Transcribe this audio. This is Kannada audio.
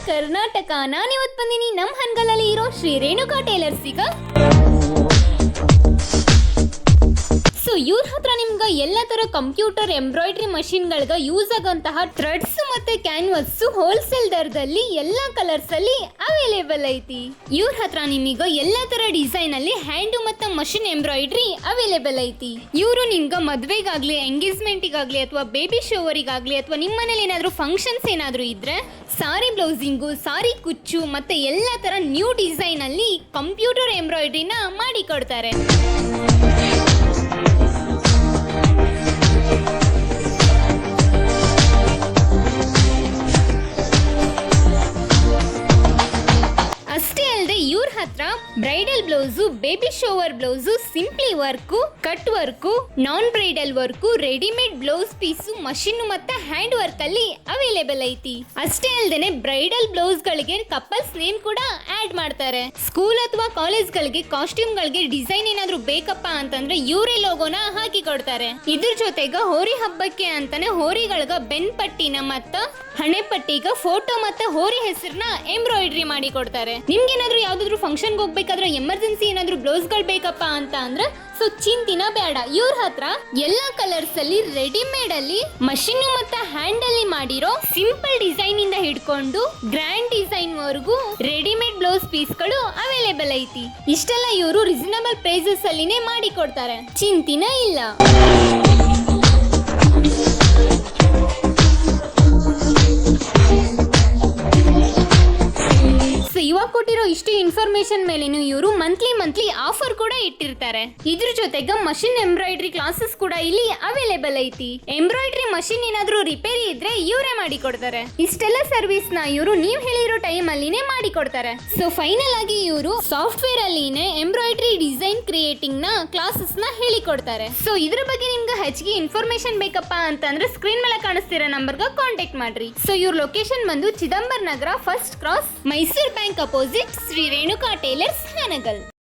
ಕರ್ನಾಟಕ. ನಾನಿವತ್ತು ಬಂದಿನಿ ನಮ್ಮ ಹನ್ಗಲಲ್ಲಿ ಇರೋ ಶ್ರೀ ರೇಣುಕಾ ಟೇಲರ್ಸಿಗ. ಸೊ ಇವ್ರ ಹತ್ರ ನಿಮ್ಗೆ ಎಲ್ಲ ತರ ಕಂಪ್ಯೂಟರ್ ಎಂಬ್ರಾಯ್ಡ್ರಿ ಮಷಿನ್ಗಳಿಗೆ ಯೂಸ್ ಆಗೋಂತಹ ಥ್ರೆಡ್ಸ್ ಮತ್ತೆ ಕ್ಯಾನ್ವಸ್ ಹೋಲ್ಸೇಲ್ ದರದಲ್ಲಿ ಎಲ್ಲ ಕಲರ್ಸ್ ಅಲ್ಲಿ ಅವೈಲೇಬಲ್ ಐತಿ. ಇವ್ರ ಹತ್ರ ನಿಮಗೆ ಎಲ್ಲ ತರ ಡಿಸೈನ್ ಅಲ್ಲಿ ಹ್ಯಾಂಡ್ ಮತ್ತೆ ಮಷಿನ್ ಎಂಬ್ರಾಯ್ಡ್ರಿ ಅವೈಲೇಬಲ್ ಐತಿ. ಇವರು ನಿಮ್ಗೆ ಮದ್ವೆಗಾಗ್ಲಿ ಎಂಗೇಜ್ಮೆಂಟಿಗಾಗ್ಲಿ ಅಥವಾ ಬೇಬಿ ಶೋವರಿಗಾಗ್ಲಿ ಅಥವಾ ನಿಮ್ಮ ಮನೇಲಿ ಏನಾದ್ರು ಫಂಕ್ಷನ್ಸ್ ಏನಾದ್ರು ಇದ್ರೆ ಸಾರಿ ಬ್ಲೌಸಿಂಗು, ಸಾರಿ ಕುಚ್ಚು ಮತ್ತೆ ಎಲ್ಲ ತರ ನ್ಯೂ ಡಿಸೈನ್ ಅಲ್ಲಿ ಕಂಪ್ಯೂಟರ್ ಎಂಬ್ರಾಯ್ಡ್ರಿನ ಮಾಡಿ ಕೊಡ್ತಾರೆ. ಅಷ್ಟೇ ಅಲ್ಲದೆ ಇವ್ರ ಹತ್ರ bridal blouse, baby shower blouse, simply work, cut work, non bridal work, readymade blouse piece, machine ಮತ್ತೆ ಹ್ಯಾಂಡ್ ವರ್ಕ್ ಅಲ್ಲಿ ಅವೈಲೇಬಲ್ ಐತಿ. ಅಷ್ಟೇ ಅಲ್ಲದೆ ಬ್ರೈಡಲ್ ಬ್ಲೌಸ್ ಗಳಿಗೆ ಕಪಲ್ಸ್ ನೇಮ್ ಕೂಡ ಆಡ್ ಮಾಡ್ತಾರೆ. ಸ್ಕೂಲ್ ಅಥವಾ ಕಾಲೇಜ್ ಗಳಿಗೆ ಕಾಸ್ಟ್ಯೂಮ್ ಗಳಿಗೆ ಡಿಸೈನ್ ಏನಾದ್ರು ಬೇಕಪ್ಪ ಅಂತಂದ್ರೆ ಇವರೇ ಲೋಗೋನ ಹಾಕಿ ಕೊಡ್ತಾರೆ. ಇದ್ರ ಜೊತೆಗ ಹೋರಿ ಹಬ್ಬಕ್ಕೆ ಅಂತಾನೆ ಹೋರಿಗಳಿಗೆ ಬೆನ್ ಪಟ್ಟಿನ ಮತ್ತ ಹಣೆ ಪಟ್ಟಿಗ ಫೋಟೋ ಮತ್ತೆ ಹೋರಿ ಹೆಸರನ್ನ ಎಂಬ್ರಾಯ್ಡ್ರಿ ಮಾಡಿ ಕೊಡ್ತಾರೆ. ನಿಮ್ಗೇನಾದ್ರೂ ಯಾವ್ದಾದ್ರು ಫಂಕ್ಷನ್ಗೆ ಹೋಗ್ಬೇಕಾದ್ರೆ ಎಮರ್ಜೆನ್ಸಿ ಏನಾದ್ರು ಬ್ಲೌಸ್ ಗಳು ಬೇಕಪ್ಪ ಅಂತ ಅಂದ್ರೆ ಸೊ ಚಿಂತಿನ ಬೇಡ. ಇವ್ರ ಹತ್ರ ಎಲ್ಲಾ ಕಲರ್ಸ್ ಅಲ್ಲಿ ರೆಡಿಮೇಡ್ ಅಲ್ಲಿ ಮಷಿನ್ ಮತ್ತೆ ಹ್ಯಾಂಡ್ ಅಲ್ಲಿ ಮಾಡಿರೋ ಸಿಂಪಲ್ ಡಿಸೈನ್ ಇಂದ ಹಿಡ್ಕೊಂಡು ಗ್ರ್ಯಾಂಡ್ ಡಿಸೈನ್ ವರೆಗೂ ರೆಡಿಮೇಡ್ ಬ್ಲೌಸ್ ಪೀಸ್ ಗಳು ಅವೈಲೇಬಲ್ ಐತಿ. ಇಷ್ಟೆಲ್ಲ ಇವರು ರೀಸನಬಲ್ ಪ್ರೈಸಸ್ ಅಲ್ಲಿನೇ ಮಾಡಿ ಕೊಡ್ತಾರೆ, ಚಿಂತಿನ ಇಲ್ಲ. ಇವಾಗ ಕೊಟ್ಟಿರೋ ಇಷ್ಟು ಇನ್ಫಾರ್ಮೇಶನ್ ಮೇಲೇನು ಇವರು ಮಂತ್ಲಿ ಆಫರ್ ಕೂಡ ಇಟ್ಟಿರ್ತಾರೆ. ಇದ್ರ ಜೊತೆಗೆ ಮಷಿನ್ ಎಂಬ್ರಾಯ್ಡ್ರಿ ಕ್ಲಾಸಸ್ ಕೂಡ ಇಲ್ಲಿ ಅವೈಲೇಬಲ್ ಐತಿ. ಎಂಬ್ರಾಯ್ಡ್ರಿ ಮಷಿನ್ ಏನಾದ್ರೂ ರಿಪೇರಿ ಇದ್ರೆ ಇವರೇ ಮಾಡಿ ಕೊಡ್ತಾರೆ. ಇಷ್ಟೆಲ್ಲ ಸರ್ವಿಸ್ ನ ಇವರು ನೀವ್ ಹೇಳಿರೋ ಟೈಮ್ ಅಲ್ಲಿನೇ ಮಾಡಿ ಕೊಡ್ತಾರೆ. ಸೊ ಫೈನಲ್ ಆಗಿ ಇವರು ಸಾಫ್ಟ್ವೇರ್ ಅಲ್ಲಿನೇ ಎಂಬ್ರಾಯ್ಡ್ರಿ ಡಿಸೈನ್ ಕ್ರಿಯೇಟಿಂಗ್ ನ ಕ್ಲಾಸಸ್ ನ ಹೇಳಿ ಕೊಡ್ತಾರೆ. ಸೊ ಇದ್ರ ಬಗ್ಗೆ ನಿಮ್ಗೆ ಹೆಚ್ಚಿಗೆ ಇನ್ಫಾರ್ಮೇಶನ್ ಬೇಕಪ್ಪ ಅಂತಂದ್ರೆ ಸ್ಕ್ರೀನ್ ಮೇಲೆ ಕಾಣಿಸ್ತಿರೋ ನಂಬರ್ಗೆ ಕಾಂಟ್ಯಾಕ್ಟ್ ಮಾಡ್ರಿ. ಸೊ ಇವ್ರ ಲೊಕೇಶನ್ ಬಂದು Chidambara Nagar, first cross, Mysore bank opposite, Shri Renuka tailors, Hangal.